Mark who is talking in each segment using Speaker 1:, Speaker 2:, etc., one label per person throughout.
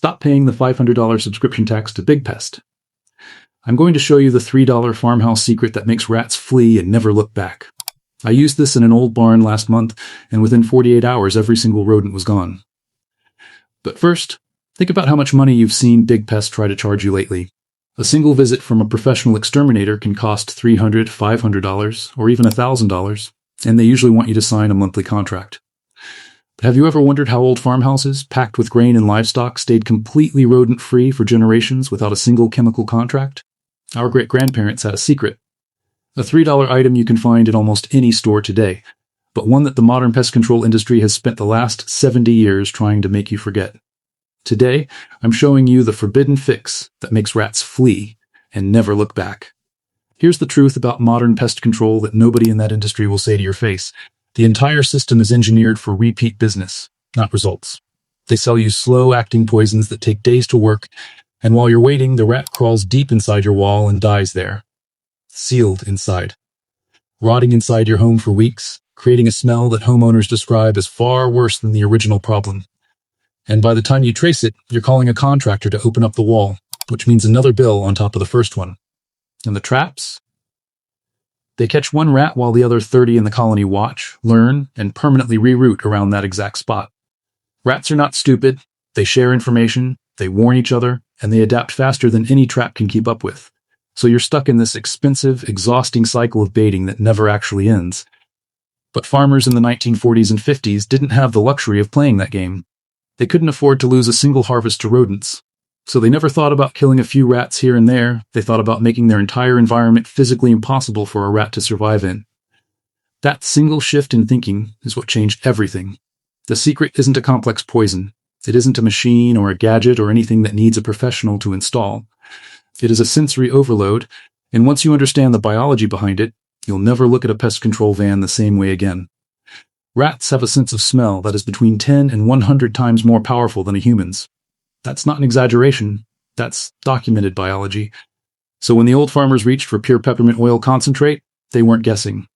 Speaker 1: Stop paying the $500 subscription tax to Big Pest. I'm going to show you the $3 farmhouse secret that makes rats flee and never look back. I used this in an old barn last month, and within 48 hours, every single rodent was gone. But first, think about how much money you've seen Big Pest try to charge you lately. A single visit from a professional exterminator can cost $300, $500, or even $1,000, and they usually want you to sign a monthly contract. But have you ever wondered how old farmhouses, packed with grain and livestock, stayed completely rodent-free for generations without a single chemical contract? Our great-grandparents had a secret. A $3 item you can find in almost any store today, but one that the modern pest control industry has spent the last 70 years trying to make you forget. Today, I'm showing you the forbidden fix that makes rats flee and never look back. Here's the truth about modern pest control that nobody in that industry will say to your face. The entire system is engineered for repeat business, not results. They sell you slow-acting poisons that take days to work, and while you're waiting, the rat crawls deep inside your wall and dies there. Sealed inside. Rotting inside your home for weeks, creating a smell that homeowners describe as far worse than the original problem. And by the time you trace it, you're calling a contractor to open up the wall, which means another bill on top of the first one. And the traps? They catch one rat while the other 30 in the colony watch, learn, and permanently reroute around that exact spot. Rats are not stupid. They share information, they warn each other, and they adapt faster than any trap can keep up with. So you're stuck in this expensive, exhausting cycle of baiting that never actually ends. But farmers in the 1940s and 50s didn't have the luxury of playing that game. They couldn't afford to lose a single harvest to rodents. So they never thought about killing a few rats here and there. They thought about making their entire environment physically impossible for a rat to survive in. That single shift in thinking is what changed everything. The secret isn't a complex poison. It isn't a machine or a gadget or anything that needs a professional to install. It is a sensory overload, and once you understand the biology behind it, you'll never look at a pest control van the same way again. Rats have a sense of smell that is between 10 and 100 times more powerful than a human's. That's not an exaggeration. That's documented biology. So when the old farmers reached for pure peppermint oil concentrate, they weren't guessing.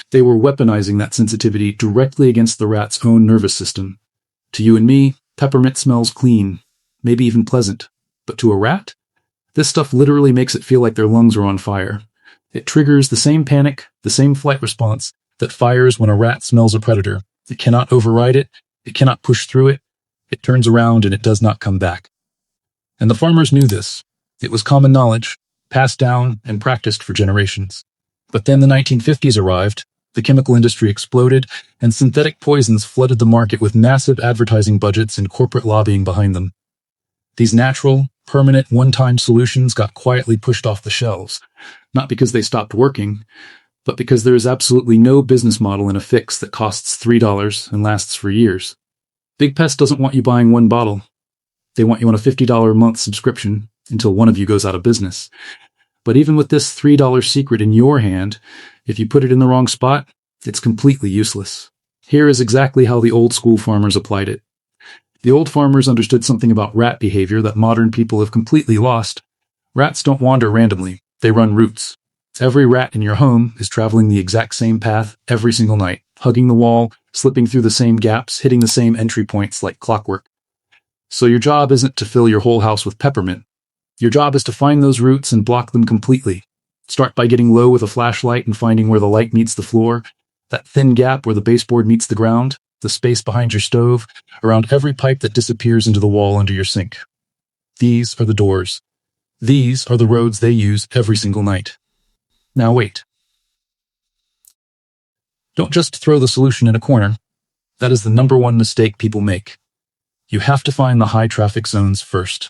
Speaker 1: They were weaponizing that sensitivity directly against the rat's own nervous system. To you and me, peppermint smells clean, maybe even pleasant. But to a rat? This stuff literally makes it feel like their lungs are on fire. It triggers the same panic, the same flight response that fires when a rat smells a predator. It cannot override it. It cannot push through it. It turns around and it does not come back. And the farmers knew this. It was common knowledge, passed down and practiced for generations. But then the 1950s arrived, the chemical industry exploded, and synthetic poisons flooded the market with massive advertising budgets and corporate lobbying behind them. These natural, permanent, one-time solutions got quietly pushed off the shelves, not because they stopped working, but because there is absolutely no business model in a fix that costs $3 and lasts for years. Big Pest doesn't want you buying one bottle. They want you on a $50 a month subscription until one of you goes out of business. But even with this $3 secret in your hand, if you put it in the wrong spot, it's completely useless. Here is exactly how the old school farmers applied it. The old farmers understood something about rat behavior that modern people have completely lost. Rats don't wander randomly. They run routes. Every rat in your home is traveling the exact same path every single night, hugging the wall, slipping through the same gaps, hitting the same entry points like clockwork. So your job isn't to fill your whole house with peppermint. Your job is to find those routes and block them completely. Start by getting low with a flashlight and finding where the light meets the floor, that thin gap where the baseboard meets the ground, the space behind your stove, around every pipe that disappears into the wall under your sink. These are the doors. These are the roads they use every single night. Now wait. Don't just throw the solution in a corner. That is the number one mistake people make. You have to find the high traffic zones first.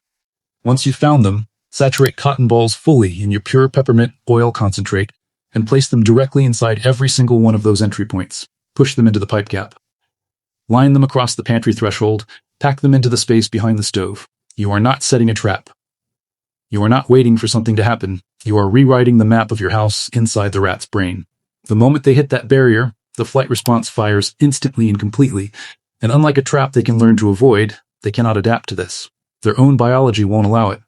Speaker 1: Once you've found them, saturate cotton balls fully in your pure peppermint oil concentrate and place them directly inside every single one of those entry points. Push them into the pipe gap. Line them across the pantry threshold, pack them into the space behind the stove. You are not setting a trap. You are not waiting for something to happen. You are rewriting the map of your house inside the rat's brain. The moment they hit that barrier, the flight response fires instantly and completely, and unlike a trap they can learn to avoid, they cannot adapt to this. Their own biology won't allow it.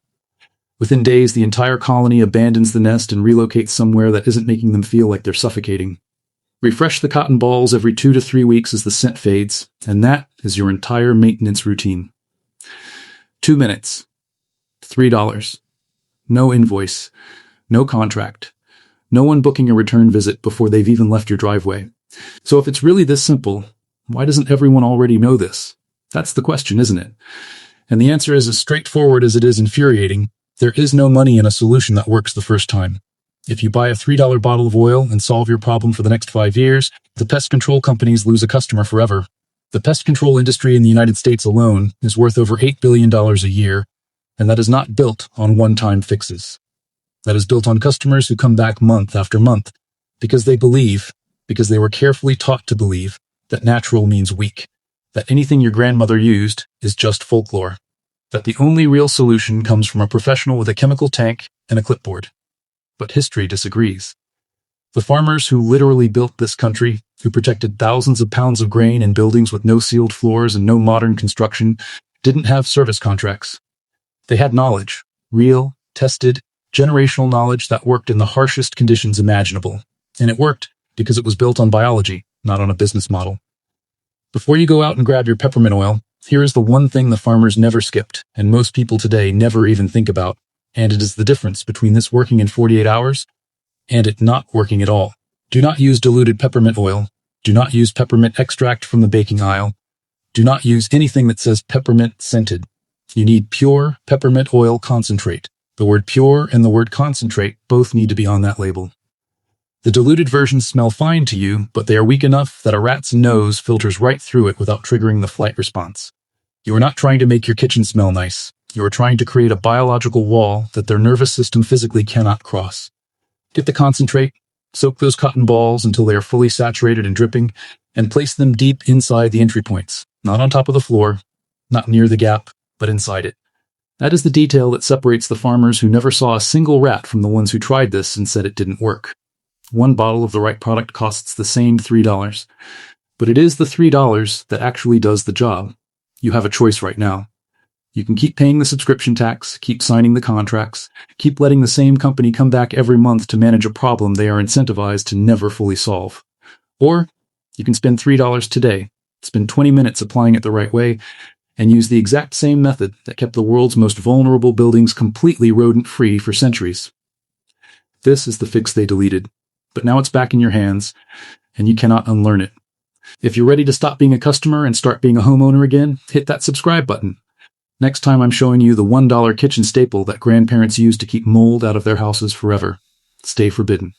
Speaker 1: Within days, the entire colony abandons the nest and relocates somewhere that isn't making them feel like they're suffocating. Refresh the cotton balls every 2 to 3 weeks as the scent fades, and that is your entire maintenance routine. 2 minutes. $3. No invoice. No contract. No one booking a return visit before they've even left your driveway. So if it's really this simple, why doesn't everyone already know this? That's the question, isn't it? And the answer is as straightforward as it is infuriating. There is no money in a solution that works the first time. If you buy a $3 bottle of oil and solve your problem for the next 5 years, the pest control companies lose a customer forever. The pest control industry in the United States alone is worth over $8 billion a year, and that is not built on one-time fixes. That is built on customers who come back month after month because they were carefully taught to believe, that natural means weak, that anything your grandmother used is just folklore, that the only real solution comes from a professional with a chemical tank and a clipboard. But history disagrees. The farmers who literally built this country, who protected thousands of pounds of grain in buildings with no sealed floors and no modern construction, didn't have service contracts. They had knowledge, real, tested, generational knowledge that worked in the harshest conditions imaginable. And it worked because it was built on biology, not on a business model. Before you go out and grab your peppermint oil, here is the one thing the farmers never skipped, and most people today never even think about, and it is the difference between this working in 48 hours and it not working at all. Do not use diluted peppermint oil. Do not use peppermint extract from the baking aisle. Do not use anything that says peppermint scented. You need pure peppermint oil concentrate. The word pure and the word concentrate both need to be on that label. The diluted versions smell fine to you, but they are weak enough that a rat's nose filters right through it without triggering the flight response. You are not trying to make your kitchen smell nice. You are trying to create a biological wall that their nervous system physically cannot cross. Get the concentrate, soak those cotton balls until they are fully saturated and dripping, and place them deep inside the entry points, not on top of the floor, not near the gap, but inside it. That is the detail that separates the farmers who never saw a single rat from the ones who tried this and said it didn't work. One bottle of the right product costs the same $3, but it is the $3 that actually does the job. You have a choice right now. You can keep paying the subscription tax, keep signing the contracts, keep letting the same company come back every month to manage a problem they are incentivized to never fully solve. Or you can spend $3 today, spend 20 minutes applying it the right way, and use the exact same method that kept the world's most vulnerable buildings completely rodent-free for centuries. This is the fix they deleted, but now it's back in your hands, and you cannot unlearn it. If you're ready to stop being a customer and start being a homeowner again, hit that subscribe button. Next time I'm showing you the $1 kitchen staple that grandparents used to keep mold out of their houses forever. Stay forbidden.